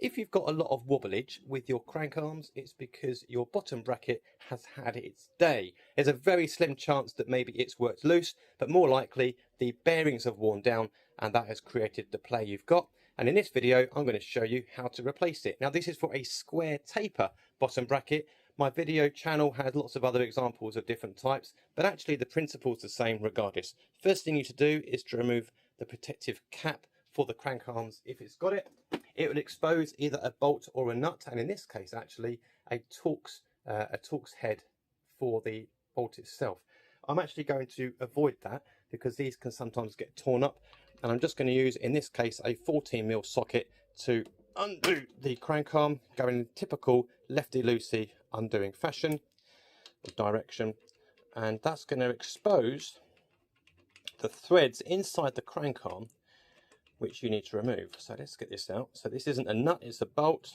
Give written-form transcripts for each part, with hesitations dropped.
If you've got a lot of wobblage with your crank arms, it's because your bottom bracket has had its day. There's a very slim chance that maybe it's worked loose, but more likely the bearings have worn down and that has created the play you've got. And in this video, I'm going to show you how to replace it. Now, this is for a square taper bottom bracket. My video channel has lots of other examples of different types, but actually the principle is the same regardless. First thing you need to do is to remove the protective cap for the crank arms if it's got it. It will expose either a bolt or a nut, and in this case actually a Torx head for the bolt itself. I'm actually going to avoid that because these can sometimes get torn up, and I'm just going to use in this case a 14mm socket to undo the crank arm, going in typical lefty-loosey undoing fashion or direction, and that's going to expose the threads inside the crank arm which you need to remove. So let's get this out. So this isn't a nut, it's a bolt.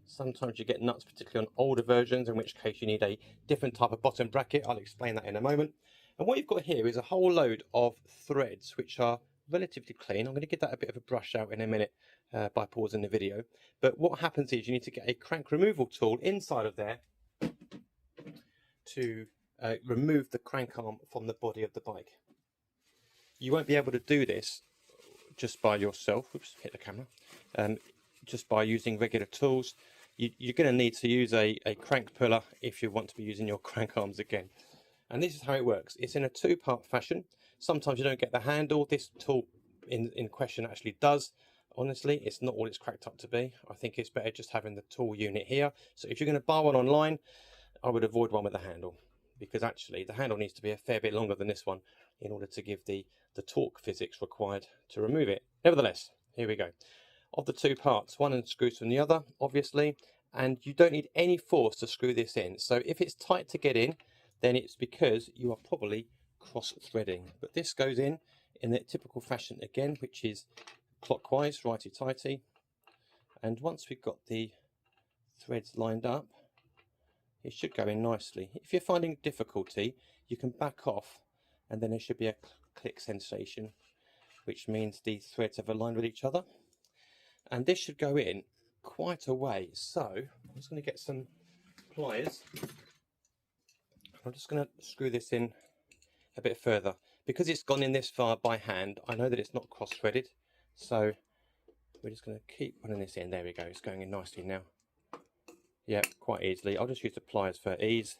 Sometimes you get nuts, particularly on older versions, in which case you need a different type of bottom bracket. I'll explain that in a moment. And what you've got here is a whole load of threads which are relatively clean. I'm going to give that a bit of a brush out in a minute by pausing the video. But what happens is you need to get a crank removal tool inside of there to remove the crank arm from the body of the bike. You won't be able to do this just by yourself. Oops, hit the camera. Just by using regular tools. You're going to need to use a crank puller if you want to be using your crank arms again. And this is how it works. It's in a two-part fashion. Sometimes you don't get the handle. This tool in question actually does. Honestly, it's not all it's cracked up to be. I think it's better just having the tool unit here. So if you're going to buy one online, I would avoid one with a handle, because actually the handle needs to be a fair bit longer than this one in order to give the torque physics required to remove it. Nevertheless, here we go. Of the two parts, one unscrews from the other, obviously, and you don't need any force to screw this in. So if it's tight to get in, then it's because you are probably cross-threading. But this goes in the typical fashion again, which is clockwise, righty-tighty. And once we've got the threads lined up, it should go in nicely. If you're finding difficulty, you can back off, and then there should be a click sensation, which means the threads have aligned with each other. And this should go in quite a way. So I'm just going to get some pliers. I'm just going to screw this in a bit further. Because it's gone in this far by hand, I know that it's not cross-threaded. So we're just going to keep running this in. There we go. It's going in nicely now. Yeah, quite easily. I'll just use the pliers for ease.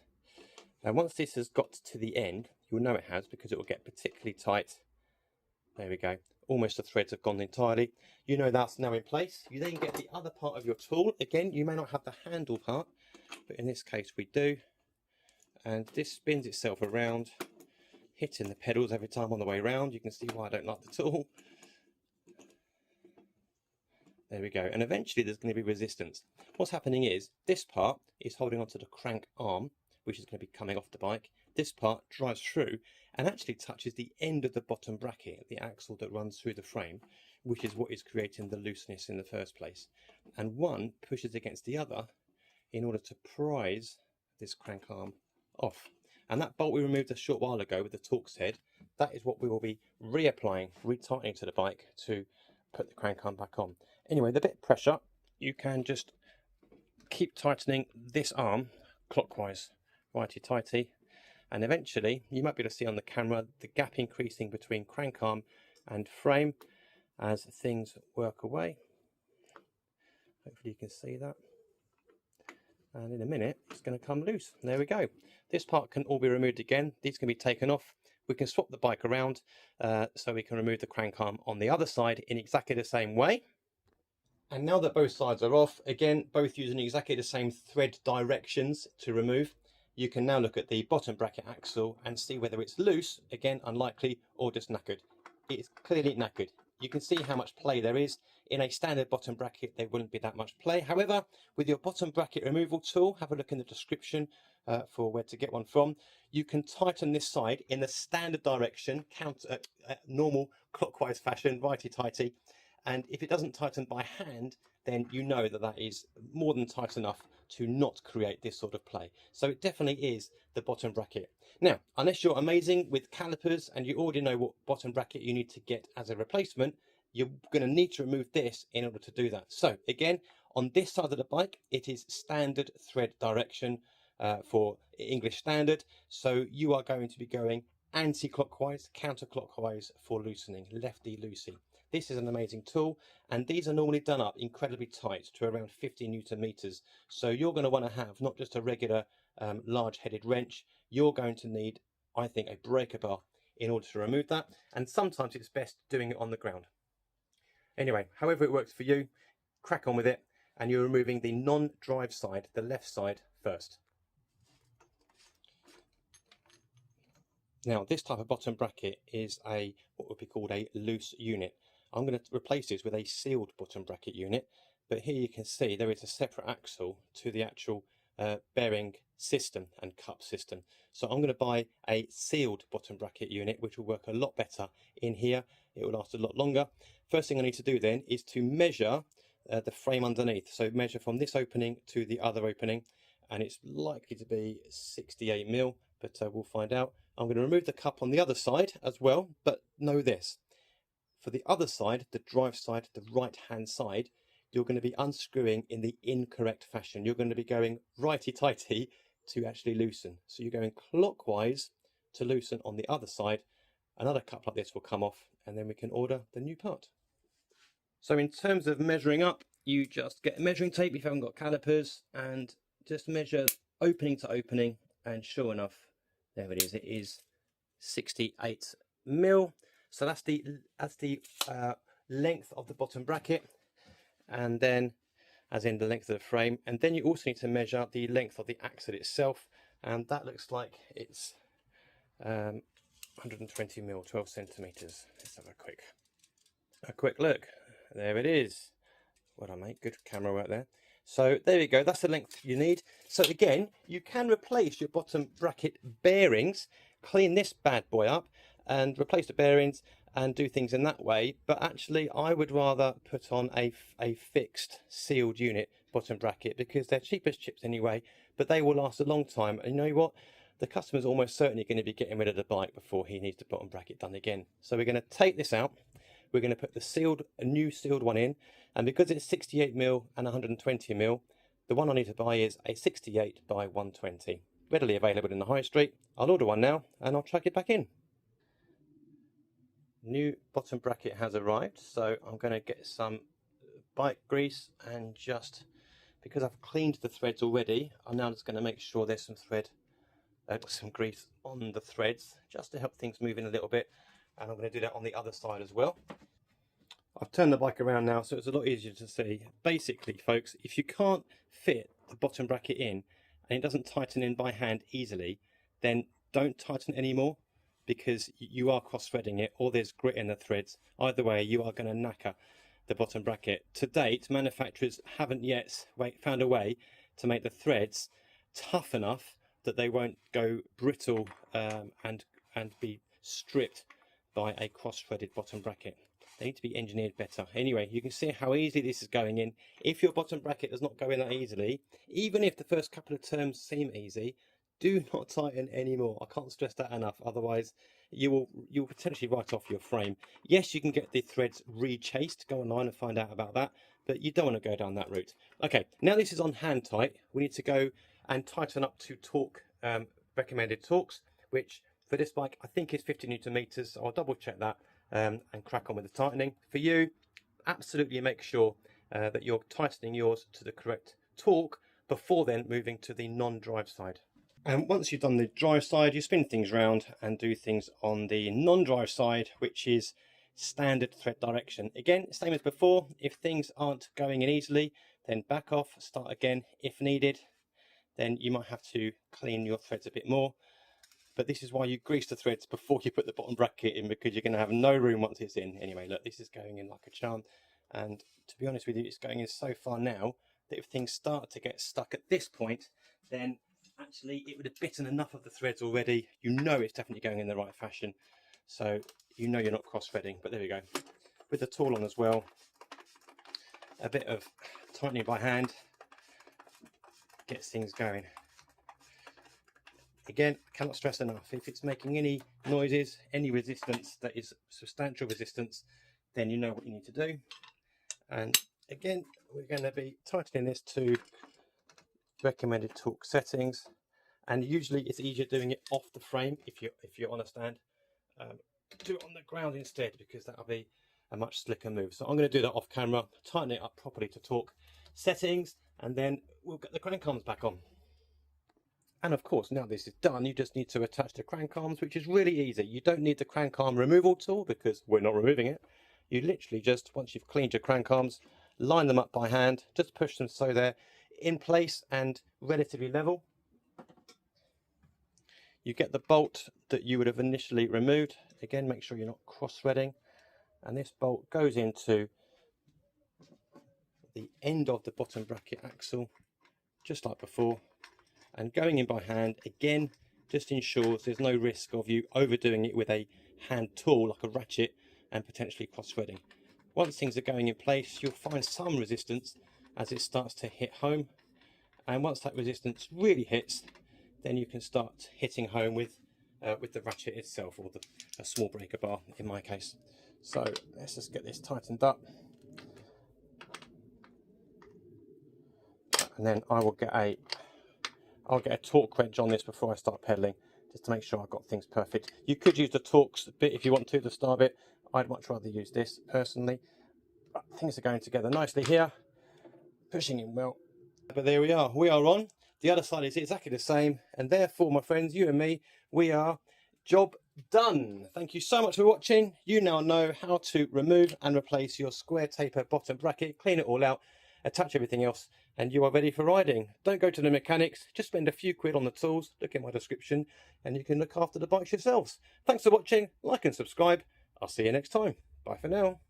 And once this has got to the end, you'll know it has because it will get particularly tight. There we go. Almost the threads have gone entirely. You know that's now in place. You then get the other part of your tool. Again, you may not have the handle part, but in this case we do. And this spins itself around, hitting the pedals every time on the way round. You can see why I don't like the tool. There we go. And eventually there's going to be resistance. What's happening is this part is holding onto the crank arm, which is going to be coming off the bike. This part drives through and actually touches the end of the bottom bracket, the axle that runs through the frame, which is what is creating the looseness in the first place. And one pushes against the other in order to prise this crank arm off. And that bolt we removed a short while ago with the Torx head, that is what we will be reapplying, retightening to the bike to put the crank arm back on. Anyway, the bit of pressure, you can just keep tightening this arm clockwise, righty-tighty, and eventually you might be able to see on the camera the gap increasing between crank arm and frame as things work away. Hopefully you can see that. And in a minute it's going to come loose. There we go. This part can all be removed again. These can be taken off. We can swap the bike around so we can remove the crank arm on the other side in exactly the same way. And now that both sides are off, again, both using exactly the same thread directions to remove, you can now look at the bottom bracket axle and see whether it's loose, again, unlikely, or just knackered. It's clearly knackered. You can see how much play there is. In a standard bottom bracket, there wouldn't be that much play. However, with your bottom bracket removal tool, have a look in the description for where to get one from. You can tighten this side in the standard direction, normal clockwise fashion, righty-tighty. And if it doesn't tighten by hand, then you know that that is more than tight enough to not create this sort of play. So it definitely is the bottom bracket. Now, unless you're amazing with calipers and you already know what bottom bracket you need to get as a replacement, you're going to need to remove this in order to do that. So again, on this side of the bike, it is standard thread direction for English standard. So you are going to be going anti-clockwise, counterclockwise for loosening, lefty loosey. This is an amazing tool, and these are normally done up incredibly tight to around 50 Newton meters. So you're going to want to have not just a regular large-headed wrench, you're going to need, I think, a breaker bar in order to remove that, and sometimes it's best doing it on the ground. Anyway, however it works for you, crack on with it, and you're removing the non-drive side, the left side, first. Now, this type of bottom bracket is what would be called a loose unit. I'm going to replace this with a sealed bottom bracket unit, but here you can see there is a separate axle to the actual bearing system and cup system. So I'm going to buy a sealed bottom bracket unit, which will work a lot better in here. It will last a lot longer. First thing I need to do then is to measure the frame underneath. So measure from this opening to the other opening, and it's likely to be 68 mil, but we'll find out. I'm going to remove the cup on the other side as well, but know this. For the other side, the drive side, the right-hand side, you're going to be unscrewing in the incorrect fashion. You're going to be going righty-tighty to actually loosen. So you're going clockwise to loosen on the other side. Another cup like this will come off, and then we can order the new part. So in terms of measuring up, you just get a measuring tape if you haven't got calipers, and just measure opening to opening, and sure enough, there it is 68 mil. So that's the length of the bottom bracket, and then as in the length of the frame. And then you also need to measure the length of the axle itself, and that looks like it's 120 mil, 12 centimeters. Let's have a quick look. There it is. Well done, mate. Good camera work there. So there you go. That's the length you need. So again, you can replace your bottom bracket bearings, clean this bad boy up, and replace the bearings and do things in that way. But actually, I would rather put on a fixed sealed unit bottom bracket, because they're cheap as chips anyway, but they will last a long time. And you know what? The customer's almost certainly going to be getting rid of the bike before he needs the bottom bracket done again. So we're going to take this out. We're going to put a new sealed one in, and because it's 68 mil and 120 mil, the one I need to buy is a 68 by 120, readily available in the high street. I'll order one now, and I'll chuck it back in. New bottom bracket has arrived, so I'm going to get some bike grease, and just because I've cleaned the threads already, I'm now just going to make sure there's some grease on the threads, just to help things move in a little bit. And I'm going to do that on the other side as well. I've turned the bike around now, so it's a lot easier to see. Basically, folks, if you can't fit the bottom bracket in and it doesn't tighten in by hand easily, then don't tighten anymore, because you are cross-threading it, or there's grit in the threads. Either way, you are going to knacker the bottom bracket. To date, manufacturers haven't yet found a way to make the threads tough enough that they won't go brittle and be stripped by a cross-threaded bottom bracket. They need to be engineered better. Anyway, you can see how easy this is going in. If your bottom bracket does not go in that easily, even if the first couple of turns seem easy, do not tighten anymore. I can't stress that enough. Otherwise, you'll potentially write off your frame. Yes, you can get the threads re-chased. Go online and find out about that, but you don't want to go down that route. Okay, now this is on hand tight. We need to go and tighten up to torque, recommended torques, which for this bike I think is 50 Newton meters. So I'll double check that and crack on with the tightening. For you, absolutely make sure that you're tightening yours to the correct torque before then moving to the non-drive side. And once you've done the drive side, you spin things round and do things on the non-drive side, which is standard thread direction. Again, same as before. If things aren't going in easily, then back off, start again if needed. Then you might have to clean your threads a bit more. But this is why you grease the threads before you put the bottom bracket in, because you're going to have no room once it's in. Anyway, look, this is going in like a charm. And to be honest with you, it's going in so far now that if things start to get stuck at this point, then actually it would have bitten enough of the threads already. You know it's definitely going in the right fashion. So you know you're not cross-threading, but there we go. With the tool on as well, a bit of tightening by hand gets things going. Again, cannot stress enough, if it's making any noises, any resistance that is substantial resistance, then you know what you need to do. And again, we're going to be tightening this to recommended torque settings, and usually it's easier doing it off the frame if you understand. Do it on the ground instead, because that'll be a much slicker move. So I'm going to do that off camera, tighten it up properly to torque settings, and then we'll get the crank arms back on. And of course, now this is done, you just need to attach the crank arms, which is really easy. You don't need the crank arm removal tool because we're not removing it. You literally just, once you've cleaned your crank arms, line them up by hand, just push them so they're in place and relatively level. You get the bolt that you would have initially removed. Again, make sure you're not cross-threading. And this bolt goes into the end of the bottom bracket axle, just like before. And going in by hand, again, just ensures there's no risk of you overdoing it with a hand tool like a ratchet and potentially cross-threading. Once things are going in place, you'll find some resistance as it starts to hit home. And once that resistance really hits, then you can start hitting home with the ratchet itself, or a small breaker bar in my case. So let's just get this tightened up. And then I'll get a torque wrench on this before I start pedaling, just to make sure I've got things perfect. You could use the Torx bit if you want to, the star bit. I'd much rather use this personally. But things are going together nicely here, pushing in well. But there we are on. The other side is exactly the same, and therefore, my friends, you and me, we are job done. Thank you so much for watching. You now know how to remove and replace your square taper bottom bracket, clean it all out, attach everything else, and you are ready for riding. Don't go to the mechanics, just spend a few quid on the tools, look in my description, and you can look after the bikes yourselves. Thanks for watching, like and subscribe. I'll see you next time. Bye for now.